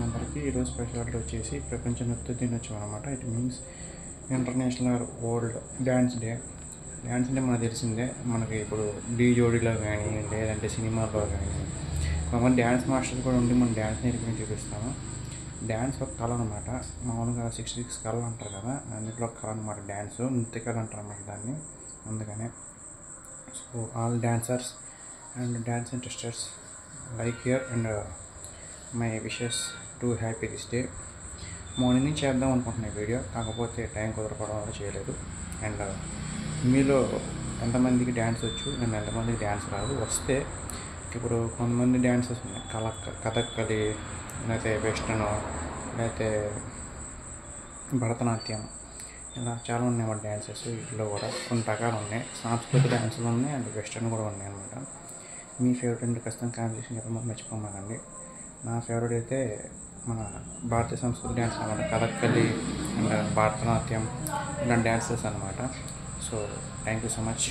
అందరికీ ఈరోజు స్పెషాలిటీ వచ్చేసి ప్రపంచ నృత్య దినోత్సవం అనమాట. It means international world dance day. Dance అంటే మనకు తెలిసిందే, మనకి ఇప్పుడు డీ జోడీలో కానీ లేదంటే సినిమాల్లో కానీ కొంతమంది డ్యాన్స్ మాస్టర్స్ కూడా ఉండి మనం డ్యాన్స్ నేర్పించి చూపిస్తాము. డ్యాన్స్ ఒక కళ అనమాట. మామూలుగా 66 కళలు అంటారు కదా, అన్నింటిలో కళ అనమాట. డ్యాన్స్ నృత్య కళ అంటారు అన్నమాట దాన్ని. అందుకనే so all dancers and dance interesters like here and my wishes to happy this day. Morning నుంచి చేద్దాం అనుకుంటున్నాను వీడియో, కాకపోతే టైం కుదరపడం వల్ల చేయలేదు. అండ్ మీలో ఎంతమందికి డ్యాన్స్ వచ్చు, నేను ఎంతమందికి డ్యాన్స్ రాదు, వస్తే ఇప్పుడు కొంతమంది డ్యాన్సెస్ ఉన్నాయి, కథక్కలి లేకపోతే వెస్టర్న్ లేకపోతే భరతనాట్యం, ఇలా చాలా ఉన్నాయి అన్నమాట డ్యాన్సెస్. వీటిలో కూడా కొన్ని రకాలు ఉన్నాయి, సాంస్కృతిక డ్యాన్సులు ఉన్నాయి అండ్ వెస్టర్న్ కూడా ఉన్నాయి అన్నమాట. మీ ఫేవరెట్ అంటే ఖచ్చితంగా కాంపిటీషన్ చెప్పడం మర్చిపోమాకండి. నా ఫేవరెట్ అయితే మన భారతీయ సంస్కృతి డ్యాన్స్ అనమాట, కథక్కలి అండ్ భరతనాట్యం ఇలాంటి డ్యాన్సెస్ అనమాట. So thank you so much.